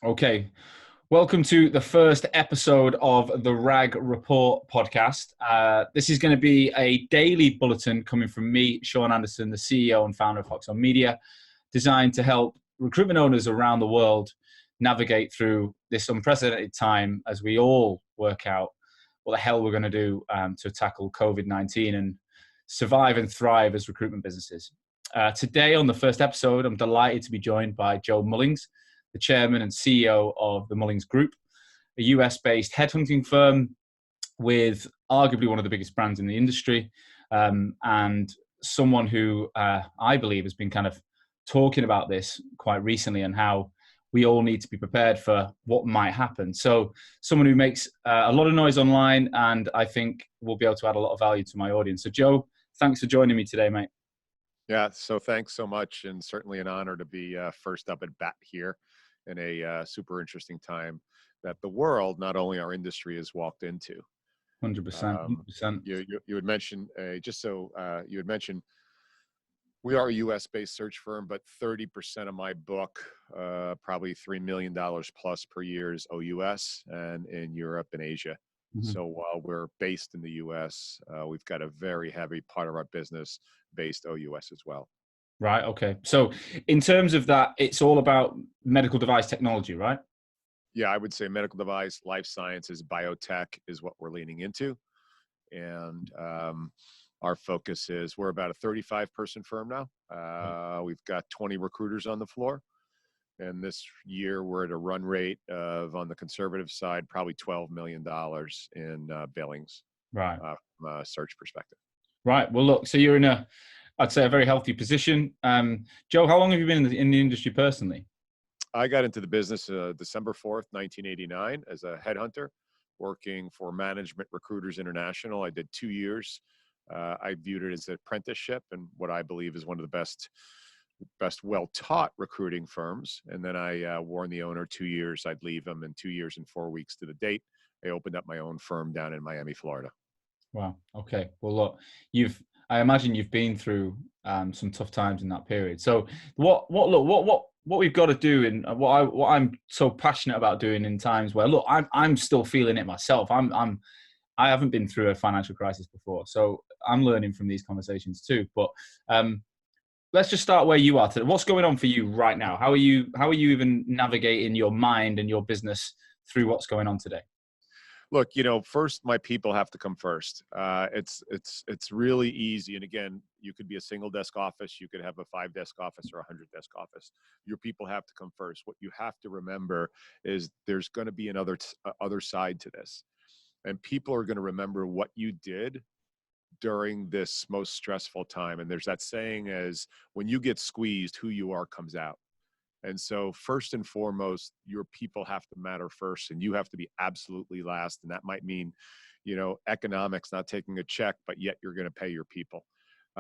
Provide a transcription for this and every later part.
Okay, welcome to the first episode of the RAG Report podcast. This is going to be a daily bulletin coming from me, Sean Anderson, the CEO and founder of Foxon Media, designed to help recruitment owners around the world navigate through this unprecedented time as we all work out what the hell we're going to do to tackle COVID-19 and survive and thrive as recruitment businesses. Today on the first episode, I'm delighted to be joined by Joe Mullings, the chairman and CEO of the Mullings Group, a US-based headhunting firm with arguably one of the biggest brands in the industry, and someone who I believe has been kind of talking about this quite recently and how we all need to be prepared for what might happen. So someone who makes a lot of noise online, and I think will be able to add a lot of value to my audience. So Joe, thanks for joining me today, mate. Yeah, so thanks so much, and certainly an honor to be first up at bat here in a super interesting time that the world, not only our industry, has walked into. 100%. You had mentioned, you had mentioned, we are a U.S.-based search firm, but 30% of my book, probably $3 million plus per year, is OUS and in Europe and Asia. Mm-hmm. So while we're based in the U.S., we've got a very heavy part of our business based OUS as well. Right. Okay. So in terms of that, it's all about medical device technology, right? Yeah, I would say medical device, life sciences, biotech is what we're leaning into. And our focus is, we're about a 35-person firm now. We've got 20 recruiters on the floor. And this year we're at a run rate of, on the conservative side, probably $12 million in billings, right, from a search perspective. Right. Well, look, so you're in I'd say a very healthy position. Joe, how long have you been in the industry personally? I got into the business December 4th, 1989 as a headhunter, working for Management Recruiters International. I did 2 years. I viewed it as an apprenticeship and what I believe is one of the best well-taught recruiting firms. And then I warned the owner 2 years I'd leave him, in 2 years and 4 weeks to the date. I opened up my own firm down in Miami, Florida. Wow. Okay. Well, look, I imagine you've been through some tough times in that period. So what we've got to do, and what I'm so passionate about doing in times where, look, I'm still feeling it myself. I haven't been through a financial crisis before, so I'm learning from these conversations too. But let's just start where you are today. What's going on for you right now? How are you even navigating your mind and your business through what's going on today? Look, first, my people have to come first. It's really easy. And again, you could be a single desk office. You could have a 5-desk office or a 100-desk office. Your people have to come first. What you have to remember is there's going to be another other side to this. And people are going to remember what you did during this most stressful time. And there's that saying as, when you get squeezed, who you are comes out. And so first and foremost, your people have to matter first, and you have to be absolutely last. And that might mean, economics, not taking a check, but yet you're going to pay your people.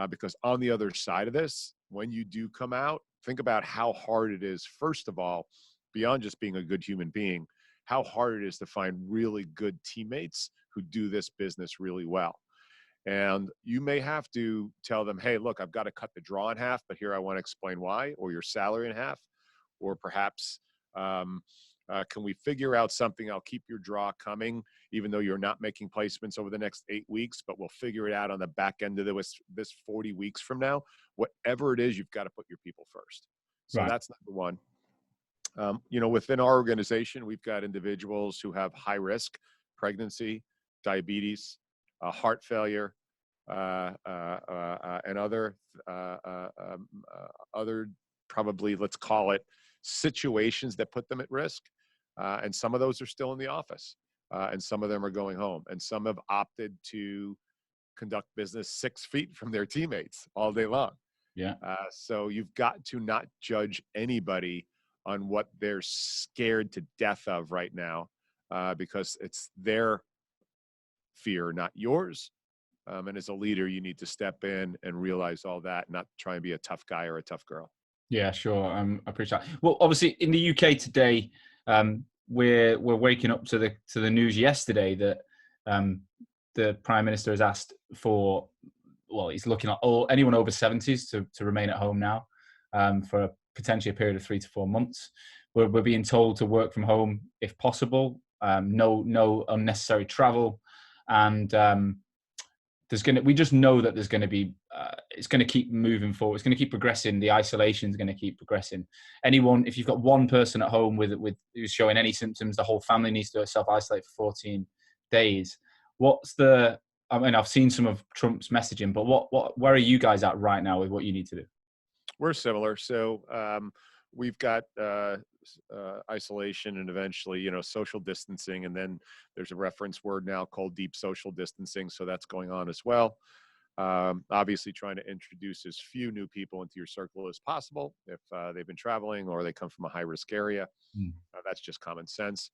Because on the other side of this, when you do come out, think about how hard it is, first of all, beyond just being a good human being, how hard it is to find really good teammates who do this business really well. And you may have to tell them, hey, look, I've got to cut the draw in half, but here I want to explain why, or your salary in half. Or perhaps, can we figure out something? I'll keep your draw coming, even though you're not making placements over the next 8 weeks, but we'll figure it out on the back end of this 40 weeks from now. Whatever it is, you've got to put your people first. So Right. That's number one. Within our organization, we've got individuals who have high risk: pregnancy, diabetes, heart failure, and other probably, let's call it, situations that put them at risk. And some of those are still in the office, and some of them are going home, and some have opted to conduct business 6 feet from their teammates all day long. Yeah. So you've got to not judge anybody on what they're scared to death of right now, because it's their fear, not yours. And as a leader, you need to step in and realize all that, not try and be a tough guy or a tough girl. Yeah, sure. I appreciate that. Well, obviously in the UK today, we're waking up to the news yesterday that the Prime Minister has asked for, well, he's looking at anyone over 70s to remain at home now for potentially a period of 3 to 4 months. We're being told to work from home if possible. No unnecessary travel, and we just know that there's going to be it's going to keep moving forward. It's going to keep progressing. The isolation is going to keep progressing. If you've got one person at home with who's showing any symptoms, the whole family needs to self-isolate for 14 days. I mean, I've seen some of Trump's messaging, but where are you guys at right now with what you need to do? We're similar. So we've got isolation and eventually, social distancing. And then there's a reference word now called deep social distancing. So that's going on as well. Obviously trying to introduce as few new people into your circle as possible if they've been traveling or they come from a high-risk area. That's just common sense.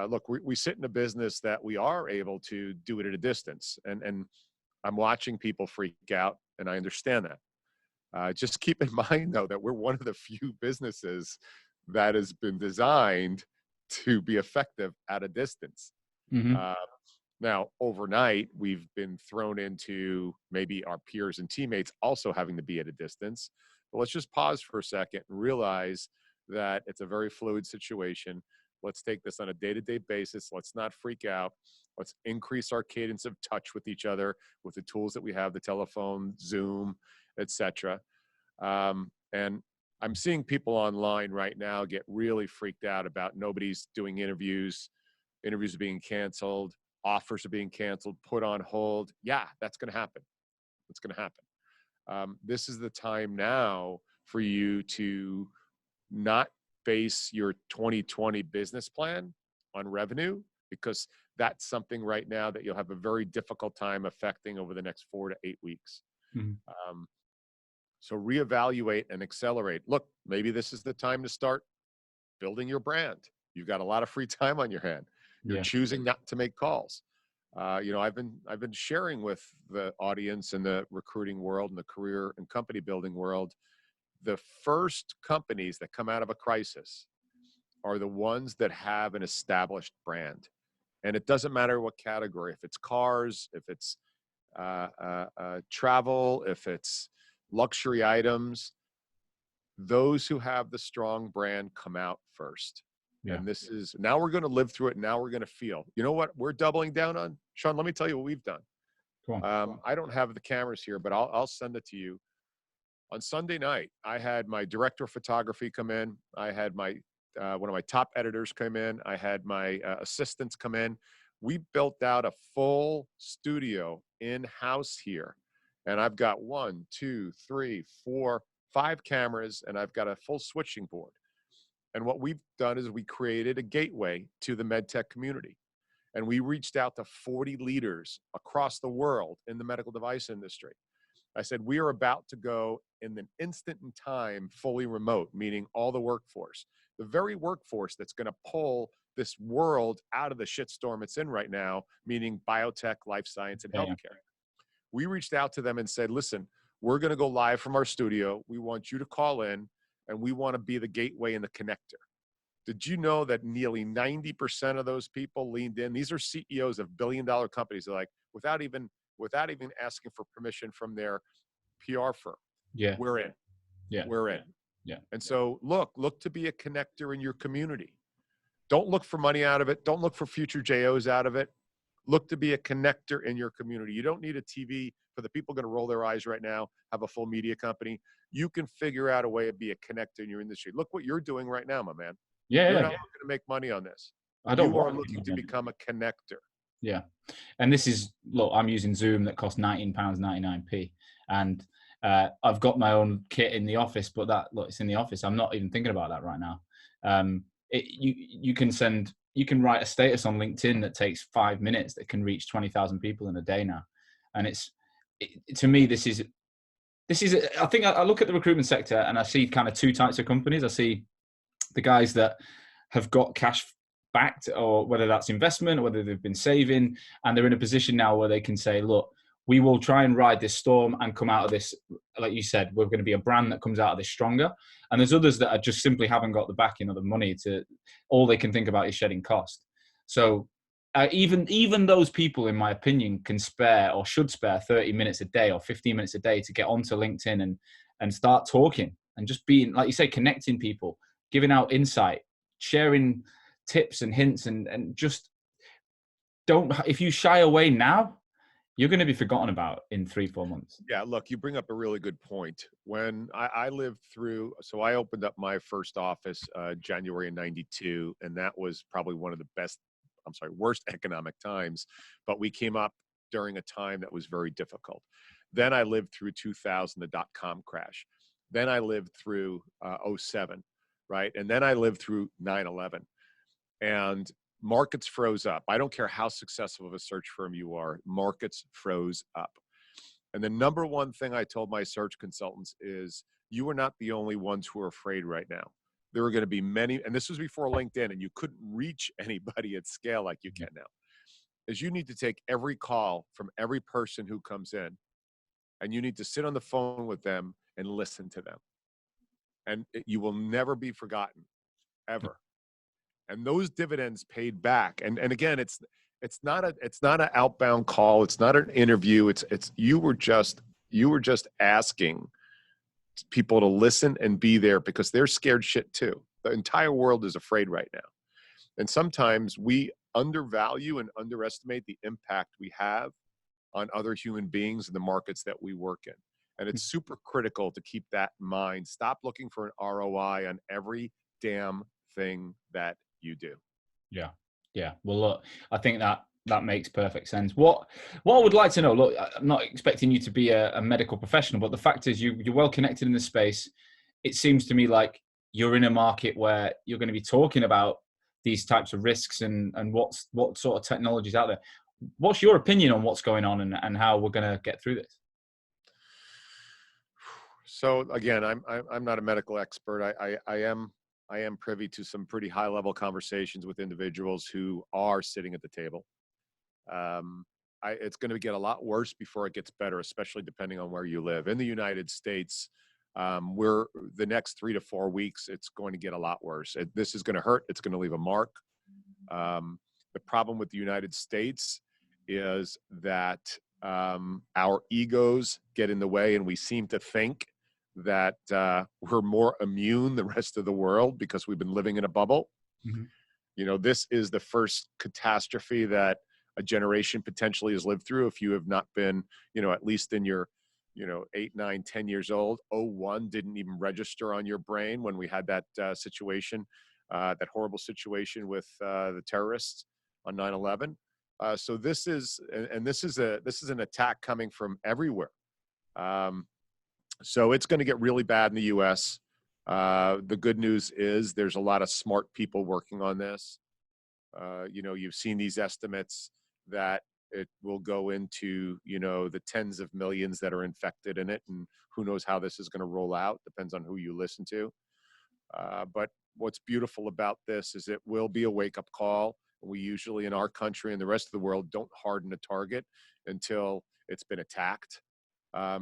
Look, we sit in a business that we are able to do it at a distance. And I'm watching people freak out, and I understand that. Just keep in mind, though, that we're one of the few businesses that has been designed to be effective at a distance. Now, overnight, we've been thrown into maybe our peers and teammates also having to be at a distance. But let's just pause for a second and realize that it's a very fluid situation. Let's take this on a day-to-day basis. Let's not freak out. Let's increase our cadence of touch with each other with the tools that we have, the telephone, Zoom, etc. And I'm seeing people online right now get really freaked out about nobody's doing interviews are being canceled, offers are being canceled, put on hold. Yeah, that's going to happen. It's going to happen. This is the time now for you to not base your 2020 business plan on revenue, because that's something right now that you'll have a very difficult time affecting over the next 4 to 8 weeks. So reevaluate and accelerate. Look, maybe this is the time to start building your brand. You've got a lot of free time on your hand. You're choosing not to make calls. I've been sharing with the audience in the recruiting world and the career and company building world, the first companies that come out of a crisis are the ones that have an established brand. And it doesn't matter what category, if it's cars, if it's travel, if it's luxury items, those who have the strong brand come out first. And this is, now we're going to live through it. Now we're going to feel, you know what we're doubling down on? Sean, let me tell you what we've done. I don't have the cameras here, but I'll send it to you. On Sunday night, I had my director of photography come in. I had my one of my top editors come in. I had my assistants come in. We built out a full studio in-house here. And I've got 1, 2, 3, 4, 5 cameras, and I've got a full switching board. And what we've done is we created a gateway to the MedTech community. And we reached out to 40 leaders across the world in the medical device industry. I said, we are about to go in an instant in time, fully remote, meaning all the workforce, the very workforce that's going to pull this world out of the shitstorm it's in right now, meaning biotech, life science, and healthcare. We reached out to them and said, listen, we're going to go live from our studio. We want you to call in, and we want to be the gateway and the connector. Did you know that nearly 90% of those people leaned in? These are CEOs of billion-dollar companies. They're like, without even asking for permission from their PR firm. We're in. We're in. And so look to be a connector in your community. Don't look for money out of it. Don't look for future JOs out of it. Look to be a connector in your community. You don't need a TV for the people going to roll their eyes right now, have a full media company. You can figure out a way to be a connector in your industry. Look what you're doing right now, my man. You're not looking to make money on this. You are looking to become a connector. And this is, look, I'm using Zoom that costs £19.99p. And I've got my own kit in the office, but it's in the office. I'm not even thinking about that right now. You can write a status on LinkedIn that takes 5 minutes that can reach 20,000 people in a day now. And to me, this is, I think I look at the recruitment sector and I see kind of 2 types of companies. I see the guys that have got cash backed, or whether that's investment or whether they've been saving, and they're in a position now where they can say, look, we will try and ride this storm and come out of this. Like you said, we're going to be a brand that comes out of this stronger. And there's others that are just simply haven't got the backing or the money to, all they can think about is shedding cost. So even those people, in my opinion, can spare or should spare 30 minutes a day or 15 minutes a day to get onto LinkedIn and start talking and just being, like you say, connecting people, giving out insight, sharing tips and hints, and just don't, if you shy away now, you're going to be forgotten about in 3-4 months. Yeah, look, you bring up a really good point. When I lived through, so I opened up my first office January of '92, and that was probably one of the worst economic times, but we came up during a time that was very difficult. Then I lived through 2000, the dot-com crash. Then I lived through '07, right? And then I lived through 9/11. And markets froze up. I don't care how successful of a search firm you are, markets froze up. And the number one thing I told my search consultants is, you are not the only ones who are afraid right now. There are going to be many, and this was before LinkedIn, and you couldn't reach anybody at scale like you can now, is you need to take every call from every person who comes in, and you need to sit on the phone with them and listen to them. And you will never be forgotten, ever. And those dividends paid back. And again, it's not an outbound call. It's not an interview. It's you were just asking people to listen and be there because they're scared shit too. The entire world is afraid right now. And sometimes we undervalue and underestimate the impact we have on other human beings in the markets that we work in. And it's super critical to keep that in mind. Stop looking for an ROI on every damn thing that you do. Yeah. Yeah. Well, look, I think that makes perfect sense. What I would like to know, look, I'm not expecting you to be a medical professional, but the fact is you're well connected in this space. It seems to me like you're in a market where you're going to be talking about these types of risks and what sort of technologies out there. What's your opinion on what's going on and how we're going to get through this? So again, I'm not a medical expert. I am privy to some pretty high level conversations with individuals who are sitting at the table. It's going to get a lot worse before it gets better, especially depending on where you live. In the United States, we're the next 3 to 4 weeks, it's going to get a lot worse. This is going to hurt. It's going to leave a mark. The problem with the United States is that our egos get in the way, and we seem to think that we're more immune than the rest of the world because we've been living in a bubble. Mm-hmm. You know, this is the first catastrophe that a generation potentially has lived through. If you have not been, at least in your, 8, 9, 10 years old, '01 didn't even register on your brain when we had that situation, that horrible situation with the terrorists on 9/11. So this is an attack coming from everywhere. So it's going to get really bad in the U.S. The good news is there's a lot of smart people working on this. You've seen these estimates that it will go into, the tens of millions that are infected in it. And who knows how this is going to roll out. Depends on who you listen to. But what's beautiful about this is it will be a wake-up call. We usually in our country and the rest of the world don't harden a target until it's been attacked.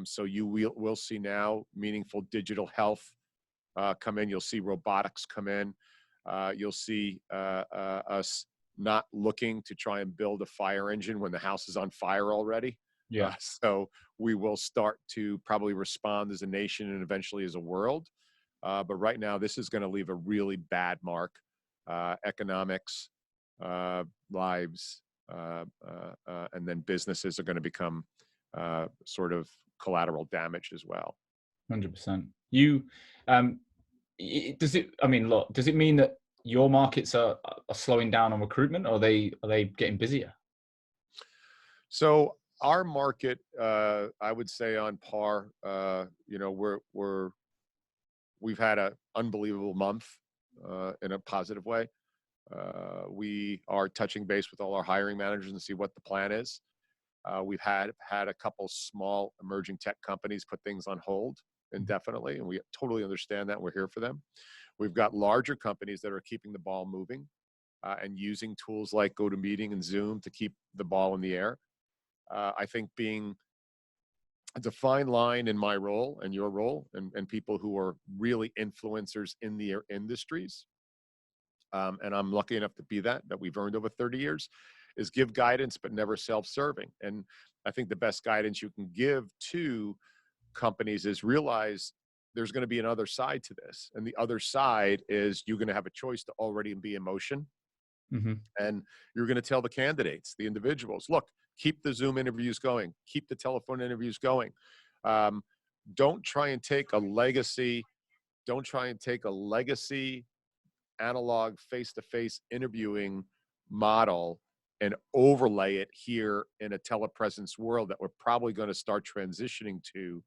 So you will see now meaningful digital health come in. You'll see robotics come in. You'll see us not looking to try and build a fire engine when the house is on fire already. Yeah. So we will start to probably respond as a nation and eventually as a world. But right now, this is going to leave a really bad mark. Economics, lives, and then businesses are going to become sort of collateral damage as well. 100%. Does it mean that your markets are slowing down on recruitment, or are they getting busier? So our market, I would say on par. We've had an unbelievable month in a positive way. We are touching base with all our hiring managers and see what the plan is. We've had a couple small emerging tech companies put things on hold indefinitely, and we totally understand that. We're here for them. We've got larger companies that are keeping the ball moving and using tools like GoToMeeting and Zoom to keep the ball in the air. I think being a defined line in my role and your role and people who are really influencers in the industries, and I'm lucky enough to be that we've earned over 30 years, is give guidance but never self-serving. And I think the best guidance you can give to companies is realize there's going to be another side to this. And the other side is you're going to have a choice to already be in motion. Mm-hmm. And you're going to tell the candidates, the individuals, look, keep the Zoom interviews going, keep the telephone interviews going. Don't try and take a legacy. Don't try and take a legacy analog face-to-face interviewing model and overlay it here in a telepresence world that we're probably going to start transitioning to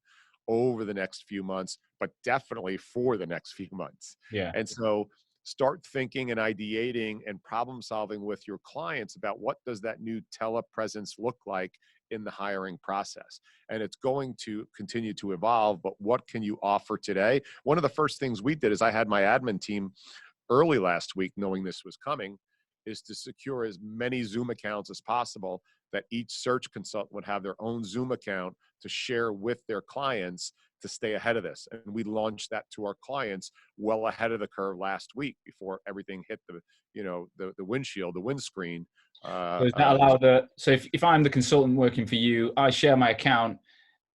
over the next few months, but definitely for the next few months. Yeah. And so start thinking and ideating and problem solving with your clients about what does that new telepresence look like in the hiring process. And it's going to continue to evolve, but what can you offer today? One of the first things we did is I had my admin team early last week, knowing this was coming, is to secure as many Zoom accounts as possible, that each search consultant would have their own Zoom account to share with their clients to stay ahead of this. And we launched that to our clients well ahead of the curve last week before everything hit the windshield, the windscreen. So does that allow so if I'm the consultant working for you, I share my account.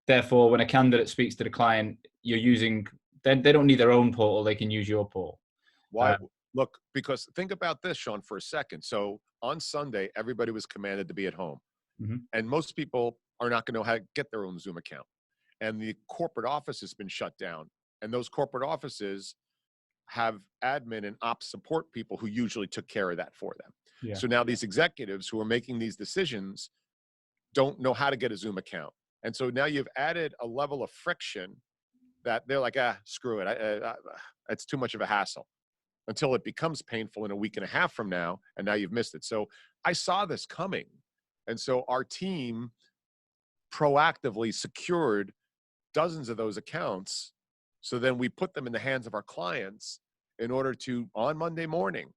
Therefore, when a candidate speaks to the client, you're using, they don't need their own portal, they can use your portal. Why? Look, because think about this, Sean, for a second. So on Sunday, everybody was commanded to be at home. Mm-hmm. And most people are not going to know how to get their own Zoom account. And the corporate office has been shut down. And those corporate offices have admin and ops support people who usually took care of that for them. Yeah. So now these executives who are making these decisions don't know how to get a Zoom account. And so now you've added a level of friction that they're like, screw it. It's too much of a hassle, until it becomes painful in a week and a half from now, and now you've missed it. So I saw this coming. And so our team proactively secured dozens of those accounts. So then we put them in the hands of our clients in order to, on Monday morning,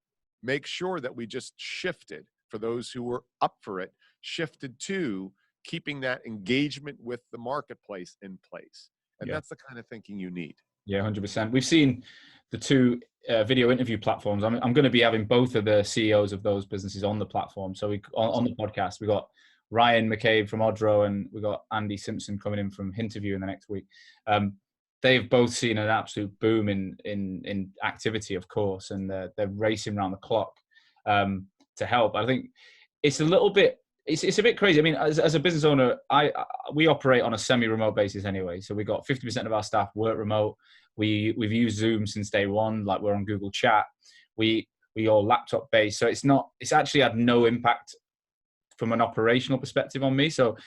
make sure that we just shifted, for those who were up for it, shifted to keeping that engagement with the marketplace in place. And that's the kind of thinking you need. Yeah, 100%. We've seen the two video interview platforms. I'm going to be having both of the CEOs of those businesses on the platform. So on the podcast, we got Ryan McCabe from Odro, and we got Andy Simpson coming in from Hinterview in the next week. They've both seen an absolute boom in activity, of course, and they're racing around the clock to help. I think it's a little bit. It's a bit crazy. I mean, as a business owner, we operate on a semi-remote basis anyway. So we got 50% of our staff work remote. We've used Zoom since day one. Like, we're on Google Chat. We all laptop based. So it's actually had no impact from an operational perspective on me. So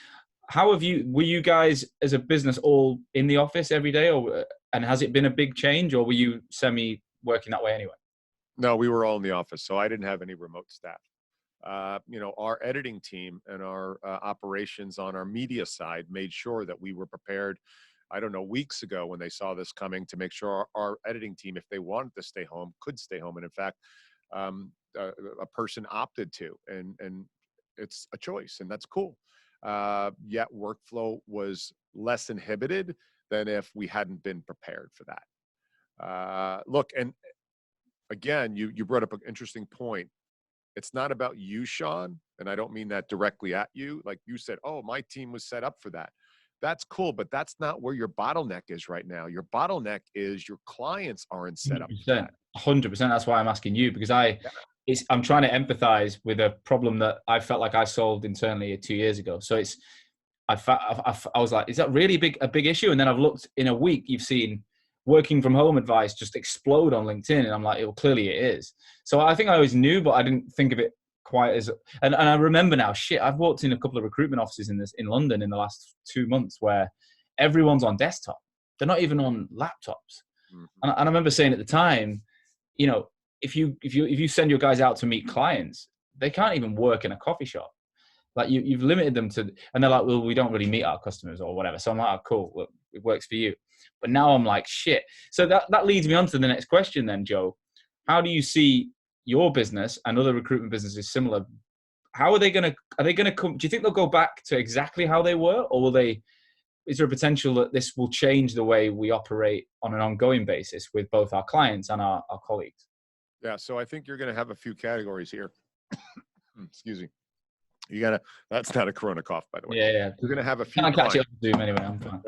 were you guys as a business all in the office every day, and has it been a big change, or were you semi working that way anyway? No, we were all in the office. So I didn't have any remote staff. Our editing team and our operations on our media side made sure that we were prepared, I don't know, weeks ago when they saw this coming, to make sure our editing team, if they wanted to stay home, could stay home. And in fact, a person opted to, and it's a choice, and that's cool. Yet workflow was less inhibited than if we hadn't been prepared for that. Look, and again, you brought up an interesting point. It's not about you, Sean, and I don't mean that directly at you. Like you said, oh, my team was set up for that. That's cool, but that's not where your bottleneck is right now. Your bottleneck is your clients aren't set up for that. 100%. That's why I'm asking you, because I'm trying to empathize with a problem that I felt like I solved internally 2 years ago. So I was like, is that really a big issue? And then I've looked, in a week, you've seen working from home advice just explode on LinkedIn. And I'm like, well, clearly it is. So I think I always knew, but I didn't think of it quite as, and I remember now, I've walked in a couple of recruitment offices in London in the last 2 months where everyone's on desktop. They're not even on laptops. Mm-hmm. And I remember saying at the time, if you send your guys out to meet clients, they can't even work in a coffee shop. Like you've limited them to, and they're like, well, we don't really meet our customers or whatever. So I'm like, oh, cool, well, it works for you. But now I'm like, shit. So that leads me on to the next question then, Joe. How do you see your business and other recruitment businesses similar? How are they going to come? Do you think they'll go back to exactly how they were, or is there a potential that this will change the way we operate on an ongoing basis with both our clients and our colleagues? Yeah. So I think you're going to have a few categories here. Excuse me. That's not a Corona cough, by the way. Yeah. You're going to have a few Can't catch it clients. on Zoom anyway. I'm fine.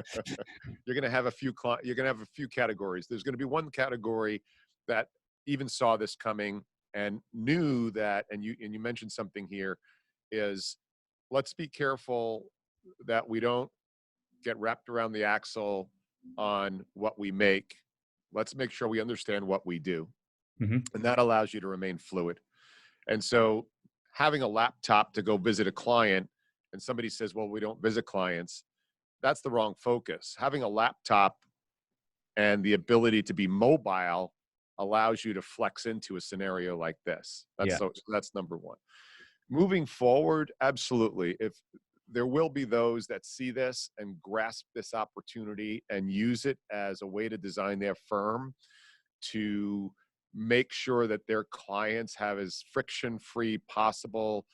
You're going to have a few you're going to have a few categories. There's going to be one category that even saw this coming and knew that, and you mentioned something here, is let's be careful that we don't get wrapped around the axle on what we make. Let's make sure we understand what we do. Mm-hmm. And that allows you to remain fluid. And so having a laptop to go visit a client, and somebody says, well, we don't visit clients, that's the wrong focus. Having a laptop and the ability to be mobile allows you to flex into a scenario like this. So that's number one. Moving forward, absolutely. If there will be those that see this and grasp this opportunity and use it as a way to design their firm to make sure that their clients have as friction-free possible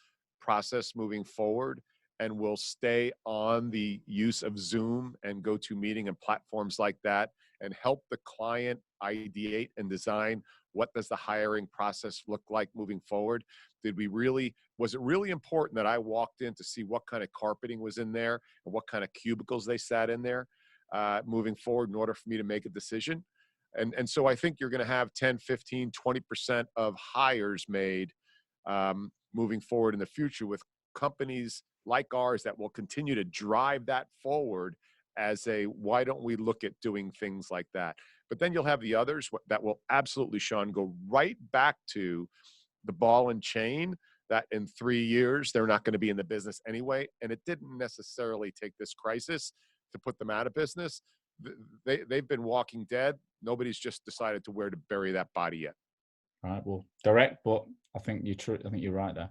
process moving forward, and will stay on the use of Zoom and GoToMeeting and platforms like that, and help the client ideate and design what does the hiring process look like moving forward. Was it really important that I walked in to see what kind of carpeting was in there and what kind of cubicles they sat in there moving forward in order for me to make a decision? And so I think you're going to have 10, 15, 20% of hires made moving forward in the future with companies like ours that will continue to drive that forward as why don't we look at doing things like that? But then you'll have the others that will absolutely, Sean, go right back to the ball and chain, that in 3 years, they're not going to be in the business anyway. And it didn't necessarily take this crisis to put them out of business. They've been walking dead. Nobody's just decided to where to bury that body yet. All right. Well, direct, but I think you're true. I think you're right there.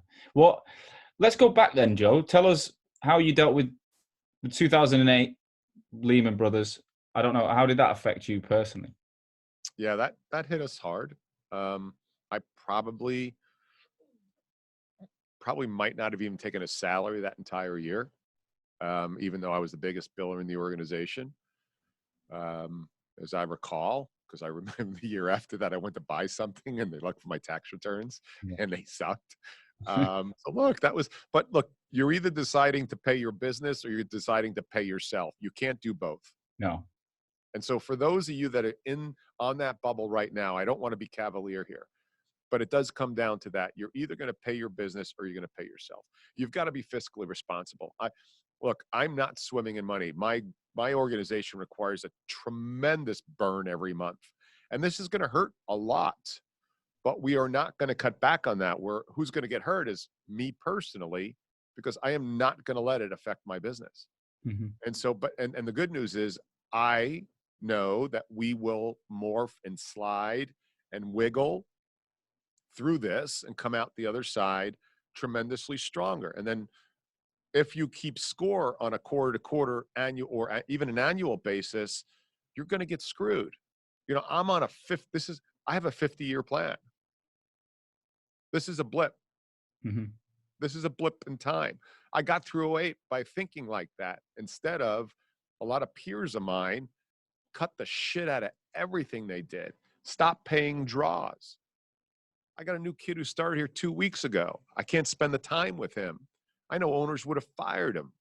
Let's go back then, Joe. Tell us how you dealt with the 2008 Lehman Brothers. I don't know. How did that affect you personally? Yeah, that hit us hard. I probably might not have even taken a salary that entire year, even though I was the biggest biller in the organization. As I recall, because I remember the year after that, I went to buy something and they looked for my tax returns and they sucked. So look, but look, you're either deciding to pay your business or you're deciding to pay yourself. You can't do both. No. And so for those of you that are on that bubble right now, I don't want to be cavalier here, but it does come down to that. You're either going to pay your business or you're going to pay yourself. You've got to be fiscally responsible. Look, I'm not swimming in money. My organization requires a tremendous burn every month. And this is going to hurt a lot, but we are not going to cut back on that. Who's going to get hurt is me personally, because I am not going to let it affect my business. Mm-hmm. And so, and the good news is I know that we will morph and slide and wiggle through this and come out the other side tremendously stronger. And then if you keep score on a quarter to quarter, annual, or even an annual basis, you're going to get screwed. I'm on I have a 50-year plan. This is a blip. Mm-hmm. This is a blip in time. I got through 2008 by thinking like that, instead of a lot of peers of mine cut the shit out of everything they did. Stop paying draws. I got a new kid who started here 2 weeks ago. I can't spend the time with him. I know owners would have fired him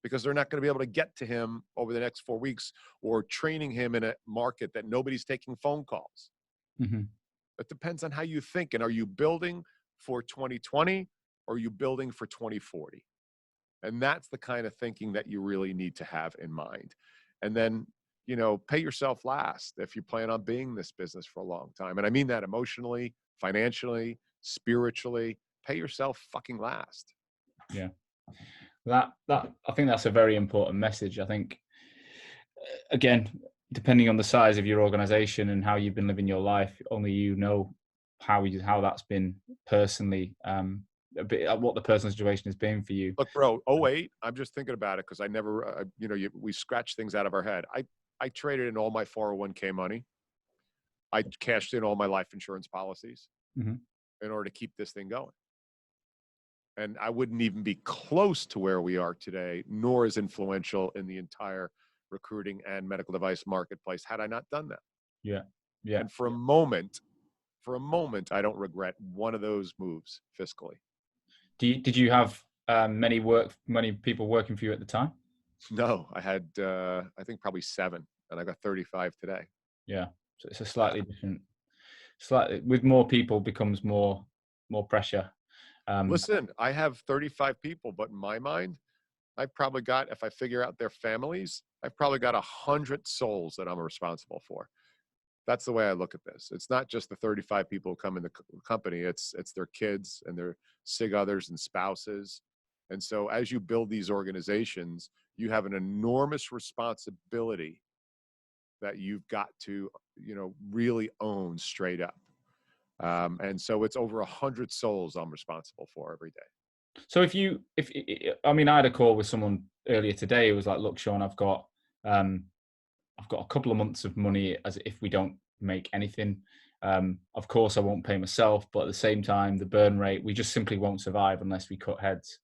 because they're not going to be able to get to him over the next 4 weeks, or training him in a market that nobody's taking phone calls. Mm-hmm. It depends on how you think. And are you building for 2020 or are you building for 2040? And that's the kind of thinking that you really need to have in mind. And then, pay yourself last if you plan on being in this business for a long time. And I mean that emotionally, financially, spiritually. Pay yourself fucking last. Yeah. That I think that's a very important message. I think, again, depending on the size of your organization and how you've been living your life, only you know how that's been personally, what the personal situation has been for you. Look, bro, 2008, I'm just thinking about it because I never, we scratch things out of our head. I traded in all my 401k money. I cashed in all my life insurance policies mm-hmm. in order to keep this thing going. And I wouldn't even be close to where we are today, nor as influential in the entire recruiting and medical device marketplace had I not done that. Yeah. Yeah. And for a moment, I don't regret one of those moves fiscally. Did you have many people working for you at the time? No, I had, I think probably 7, and I got 35 today. Yeah. So it's a Yeah. slightly different, slightly with more people becomes more pressure. Listen, I have 35 people, but in my mind, I've probably got, if I figure out their families, I've probably got 100 souls that I'm responsible for. That's the way I look at this. It's not just the 35 people who come in the company. It's their kids and their sig others and spouses. And so as you build these organizations, you have an enormous responsibility that you've got to, really own straight up. And so it's over 100 souls I'm responsible for every day. So if I mean, I had a call with someone earlier today. It was like, look, Sean, um, I've got a couple of months of money as if we don't make anything. Of course, I won't pay myself, but at the same time, the burn rate, we just simply won't survive unless we cut heads.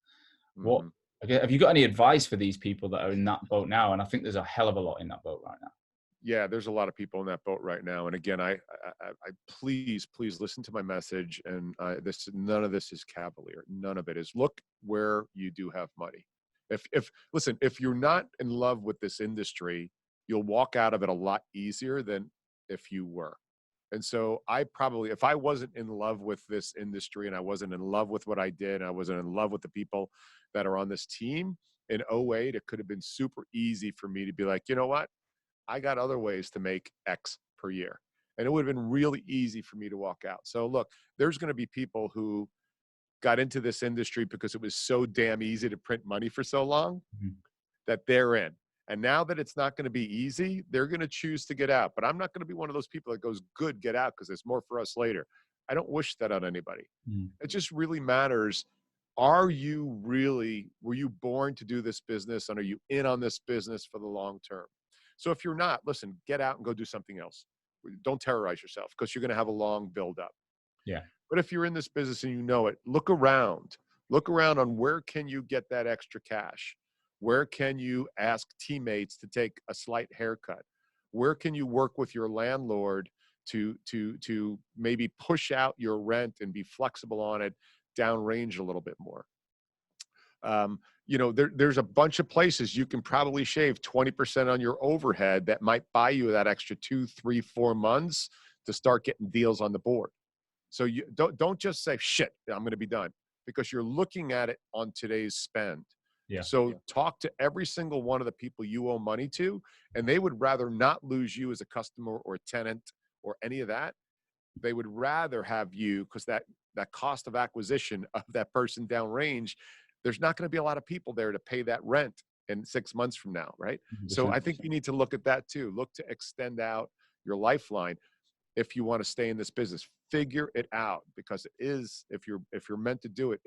What Mhm. have you got any advice for these people that are in that boat now? And I think there's a hell of a lot in that boat right now. Yeah, there's a lot of people in that boat right now. And again, I please listen to my message. And none of this is cavalier. None of it is. Look where you do have money. Listen, if you're not in love with this industry, you'll walk out of it a lot easier than if you were. And so if I wasn't in love with this industry and I wasn't in love with what I did, and I wasn't in love with the people that are on this team in '08, it could have been super easy for me to be like, you know what? I got other ways to make X per year. And it would have been really easy for me to walk out. So look, there's going to be people who got into this industry because it was so damn easy to print money for so long Mhm. that they're in. And now that it's not going to be easy, they're going to choose to get out. But I'm not going to be one of those people that goes, good, get out because there's more for us later. I don't wish that on anybody. Mhm. It just really matters. Were you born to do this business, and are you in on this business for the long term? So if you're not, listen, get out and go do something else. Don't terrorize yourself because you're going to have a long build up. Yeah. But if you're in this business and you know it, look around. Look around on where can you get that extra cash? Where can you ask teammates to take a slight haircut? Where can you work with your landlord to maybe push out your rent and be flexible on it downrange a little bit more? There's a bunch of places you can probably shave 20% on your overhead that might buy you that extra 2, 3, 4 months to start getting deals on the board. So you don't just say, shit, I'm going to be done, because you're looking at it on today's spend. Yeah. So talk to every single one of the people you owe money to, and they would rather not lose you as a customer or a tenant or any of that. They would rather have you, because that cost of acquisition of that person downrange, there's not going to be a lot of people there to pay that rent in 6 months from now, right? So 100%. I think you need to look at that too. Look to extend out your lifeline if you want to stay in this business. Figure it out, because it is, if you're meant to do it,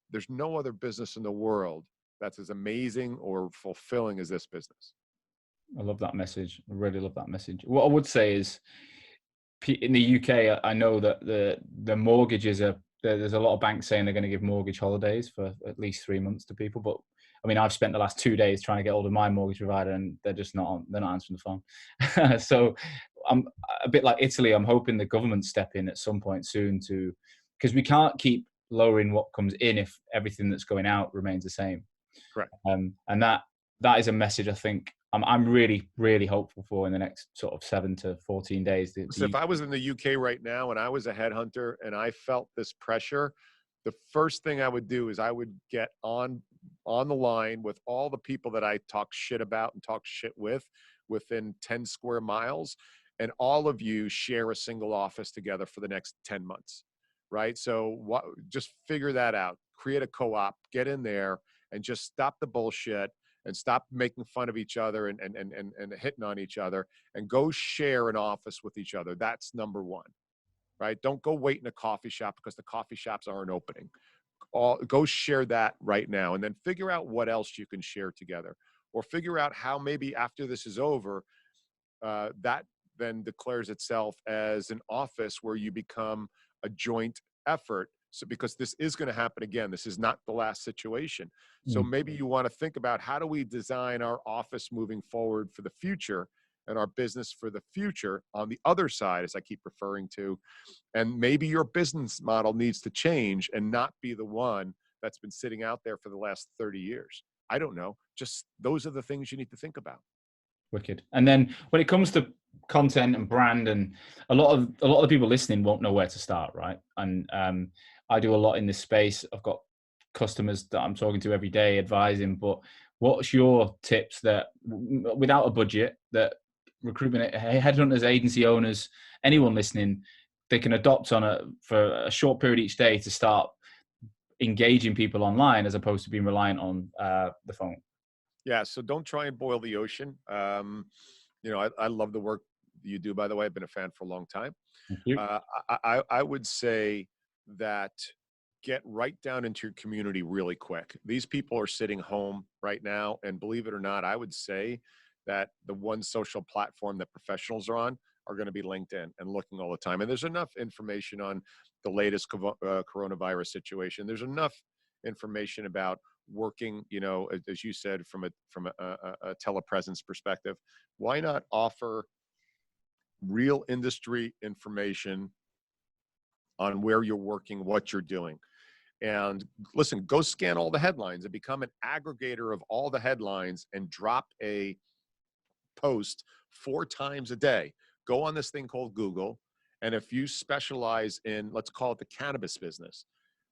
there's no other business in the world that's as amazing or fulfilling as this business. I love that message. I really love that message. What I would say is, in the UK, I know that the mortgages are there's a lot of banks saying they're going to give mortgage holidays for at least 3 months to people. But I mean, I've spent the last 2 days trying to get hold of my mortgage provider, and they're just not answering the phone. So I'm a bit like Italy. I'm hoping the government step in at some point soon because we can't keep lowering what comes in if everything that's going out remains the same. Correct. And that is a message I think I'm really, really hopeful for in the next sort of 7 to 14 days. So if I was in the UK right now and I was a headhunter and I felt this pressure, the first thing I would do is I would get on the line with all the people that I talk shit about and talk shit with within 10 square miles, and all of you share a single office together for the next 10 months, right? So just figure that out. Create a co-op, get in there, and just stop the bullshit and stop making fun of each other and hitting on each other, and go share an office with each other. That's number one, right? Don't go wait in a coffee shop because the coffee shops aren't opening. Go share that right now, and then figure out what else you can share together, or figure out how maybe after this is over, that then declares itself as an office where you become a joint effort. So because this is going to happen again, this is not the last situation. So maybe you want to think about, how do we design our office moving forward for the future, and our business for the future on the other side, as I keep referring to. And maybe your business model needs to change and not be the one that's been sitting out there for the last 30 years? I don't know. Just those are the things you need to think about. Wicked. And then when it comes to content and brand, and a lot of the people listening won't know where to start, right? And I do a lot in this space. I've got customers that I'm talking to every day, advising. But what's your tips that, without a budget, that recruitment headhunters, agency owners, anyone listening, they can adopt on for a short period each day to start engaging people online, as opposed to being reliant on the phone? Yeah, so don't try and boil the ocean. I love the work you do, by the way. I've been a fan for a long time. Thank you. I would say that get right down into your community really quick. These people are sitting home right now, and believe it or not, I would say that the one social platform that professionals are on are going to be LinkedIn and looking all the time. And there's enough information on the latest coronavirus situation. There's enough information about working, as you said, from a telepresence perspective. Why not offer real industry information on where you're working, what you're doing? And listen, go scan all the headlines and become an aggregator of all the headlines and drop a post 4 times a day. Go on this thing called Google. And if you specialize in, let's call it the cannabis business,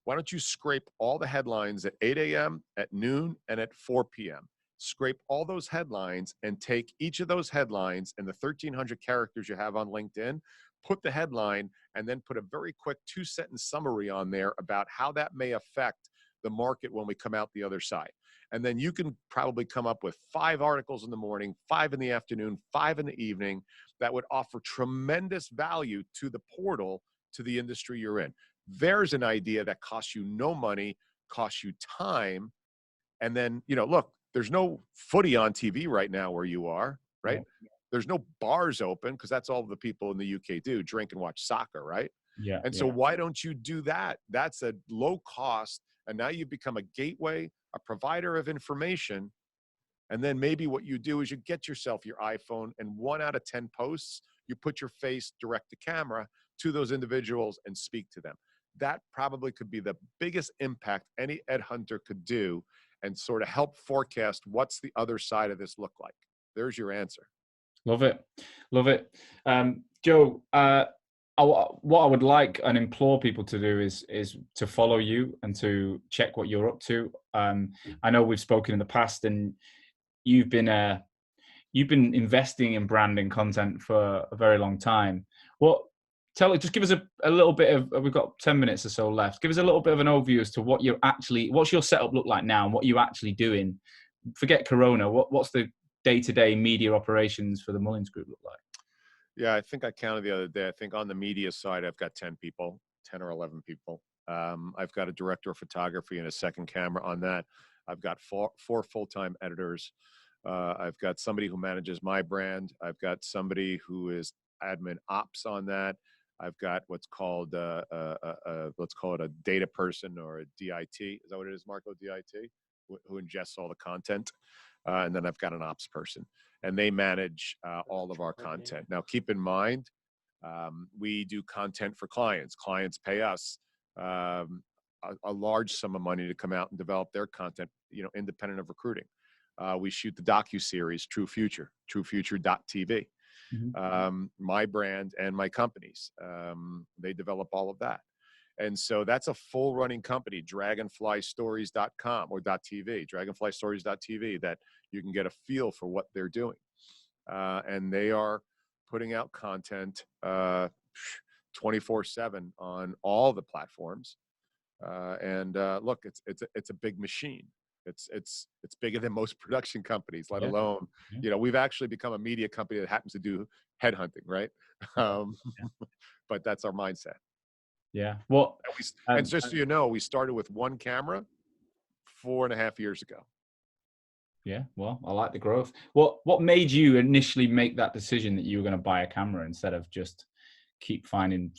why don't you scrape all the headlines at 8 a.m., at noon, and at 4 p.m.? Scrape all those headlines and take each of those headlines and the 1,300 characters you have on LinkedIn, put the headline, and then put a very quick 2-sentence summary on there about how that may affect the market when we come out the other side. And then you can probably come up with 5 articles in the morning, 5 in the afternoon, 5 in the evening that would offer tremendous value to the portal, to the industry you're in. There's an idea that costs you no money, costs you time. And then, look, there's no footy on TV right now where you are, right? Yeah. There's no bars open because that's all the people in the UK do, drink and watch soccer, right? Yeah. And so why don't you do that? That's a low cost. And now you become a gateway, a provider of information. And then maybe what you do is you get yourself your iPhone, and 1 out of 10 posts, you put your face direct to camera to those individuals and speak to them. That probably could be the biggest impact any ed hunter could do, and sort of help forecast what's the other side of this look like. There's your answer. Love it. Love it. Joe, what I would like and implore people to do is to follow you and to check what you're up to. I know we've spoken in the past, and you've been investing in branding content for a very long time. Just give us a little bit of, we've got 10 minutes or so left. Give us a little bit of an overview as to what's your setup look like now and what you're actually doing. Forget Corona. What's the day-to-day media operations for the Mullings Group look like? Yeah, I think I counted the other day. I think on the media side, I've got 10 people, 10 or 11 people. I've got a director of photography and a second camera on that. I've got four full-time editors. I've got somebody who manages my brand. I've got somebody who is admin ops on that. I've got what's called let's call it a data person, or a DIT. Is that what it is, Marco? DIT, who ingests all the content. And then I've got an ops person, and they manage all of our content. Now, keep in mind, we do content for clients. Clients pay us a large sum of money to come out and develop their content, independent of recruiting. We shoot the docuseries True Future, truefuture.tv. Mm-hmm. My brand and my companies, they develop all of that. And so that's a full running company, dragonflystories.com or .tv, dragonflystories.tv, that you can get a feel for what they're doing. And they are putting out content 24/7 on all the platforms. Look, it's a big machine. It's bigger than most production companies, let alone, we've actually become a media company that happens to do headhunting, right? But that's our mindset. Yeah. And just so you know, we started with 1 camera 4.5 years ago. Yeah. Well, I like the growth. What made you initially make that decision that you were going to buy a camera instead of just keep finding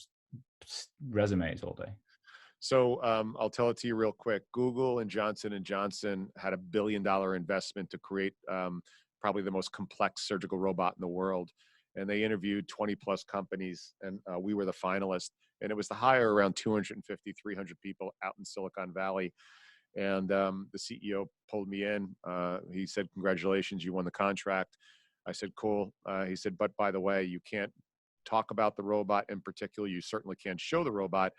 resumes all day? So I'll tell it to you real quick. Google and Johnson & Johnson had $1 billion investment to create probably the most complex surgical robot in the world. And they interviewed 20 plus companies, and we were the finalist. And it was to hire around 250, 300 people out in Silicon Valley. And the CEO pulled me in. He said, "Congratulations, you won the contract." I said, "Cool." He said, "But by the way, you can't talk about the robot in particular. You certainly can't show the robot.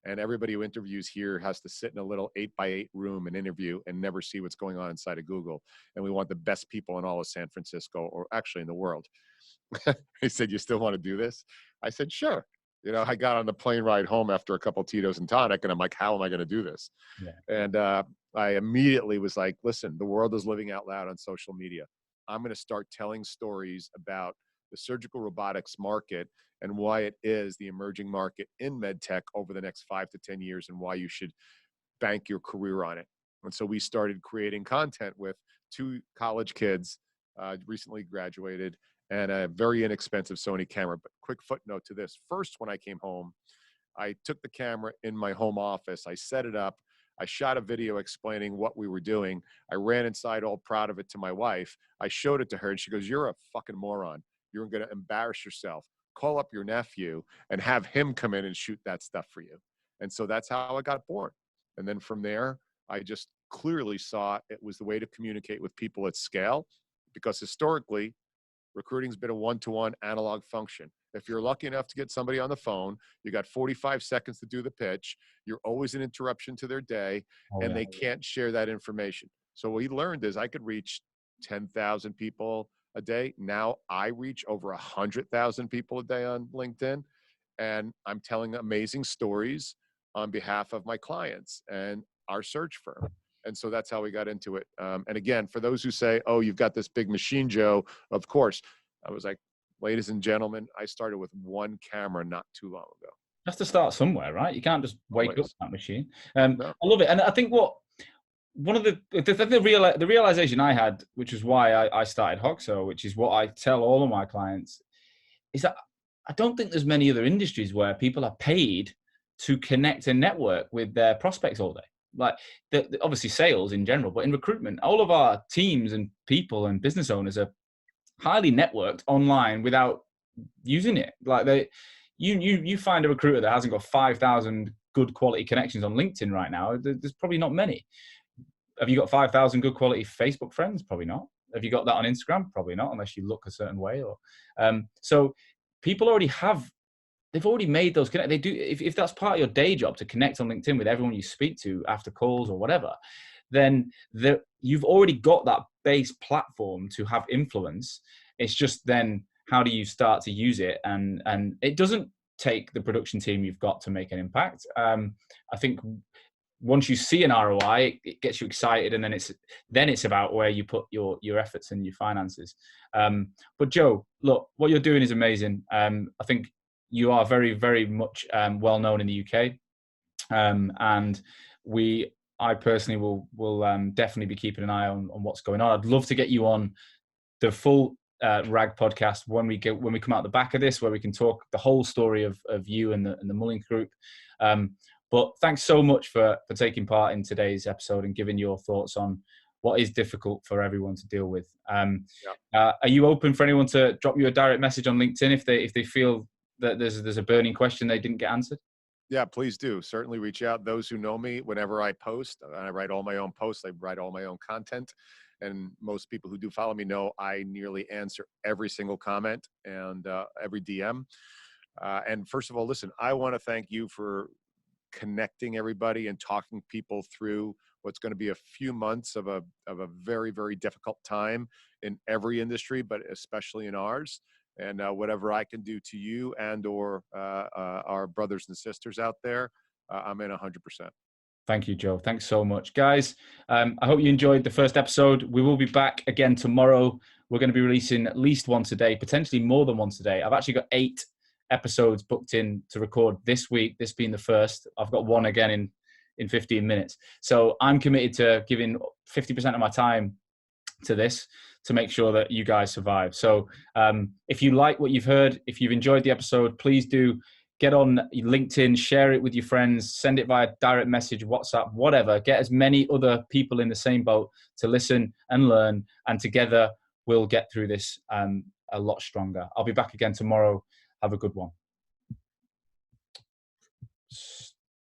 And everybody who interviews here has to sit in a little 8x8 room and interview and never see what's going on inside of Google. And we want the best people in all of San Francisco, or actually in the world." He said, "You still want to do this?" I said, "Sure." I got on the plane ride home after a couple of Tito's and tonic, and I'm like, "How am I going to do this?" Yeah. And I immediately was like, "Listen, the world is living out loud on social media. I'm going to start telling stories about the surgical robotics market and why it is the emerging market in MedTech over the next 5 to 10 years and why you should bank your career on it." And so we started creating content with 2 college kids, recently graduated, and a very inexpensive Sony camera. But quick footnote to this. First, when I came home, I took the camera in my home office. I set it up. I shot a video explaining what we were doing. I ran inside all proud of it to my wife. I showed it to her and she goes, "You're a fucking moron. You're going to embarrass yourself. Call up your nephew and have him come in and shoot that stuff for you." And so that's how I got born. And then from there, I just clearly saw it was the way to communicate with people at scale, because historically, recruiting's been a one-to-one analog function. If you're lucky enough to get somebody on the phone, you got 45 seconds to do the pitch. You're always an interruption to their day, and they can't share that information. So what we learned is I could reach 10,000 people a day. Now I reach over 100,000 people a day on LinkedIn, and I'm telling amazing stories on behalf of my clients and our search firm. And so that's how we got into it. And again, for those who say, "Oh, you've got this big machine, Joe," of course, I was like, "Ladies and gentlemen, I started with 1 camera not too long ago." You have to start somewhere, right? You can't just wake up Always. that machine. No. I love it. And I think one of the realization I had, which is why I started Hoxo, which is what I tell all of my clients, is that I don't think there's many other industries where people are paid to connect and network with their prospects all day. Like obviously sales in general, but in recruitment, all of our teams and people and business owners are highly networked online without using it. Like you find a recruiter that hasn't got 5,000 good quality connections on LinkedIn right now. There's probably not many. Have you got 5,000 good quality Facebook friends? Probably not. Have you got that on Instagram? Probably not, unless you look a certain way. Or so people already have. They've already made those connections. They do. If that's part of your day job, to connect on LinkedIn with everyone you speak to after calls or whatever, then you've already got that base platform to have influence. It's just then how do you start to use it? And it doesn't take the production team you've got to make an impact. I think once you see an ROI, it gets you excited, and then it's about where you put your efforts and your finances. But Joe, look, what you're doing is amazing. I think you are very, very much well known in the UK, and I personally will definitely be keeping an eye on what's going on. I'd love to get you on the full RAG podcast when we come out the back of this, where we can talk the whole story of you and the Mullings Group. But thanks so much for taking part in today's episode and giving your thoughts on what is difficult for everyone to deal with. Are you open for anyone to drop you a direct message on LinkedIn if they feel that there's a burning question they didn't get answered? Yeah, please do. Certainly reach out. Those who know me, whenever I post, I write all my own posts. I write all my own content. And most people who do follow me know I nearly answer every single comment and every DM. And first of all, listen, I want to thank you for connecting everybody and talking people through what's going to be a few months of a very, very difficult time in every industry, but especially in ours. And whatever I can do to you and or our brothers and sisters out there, I'm in 100%. Thank you, Joe. Thanks so much. Guys, I hope you enjoyed the first episode. We will be back again tomorrow. We're going to be releasing at least once a day, potentially more than once a day. I've actually got 8 episodes booked in to record this week, this being the first. I've got one again in 15 minutes. So I'm committed to giving 50% of my time to this to make sure that you guys survive. So if you like what you've heard, if you've enjoyed the episode, please do get on LinkedIn, share it with your friends, send it via direct message, WhatsApp, whatever. Get as many other people in the same boat to listen and learn, and together we'll get through this a lot stronger. I'll be back again tomorrow. Have a good one.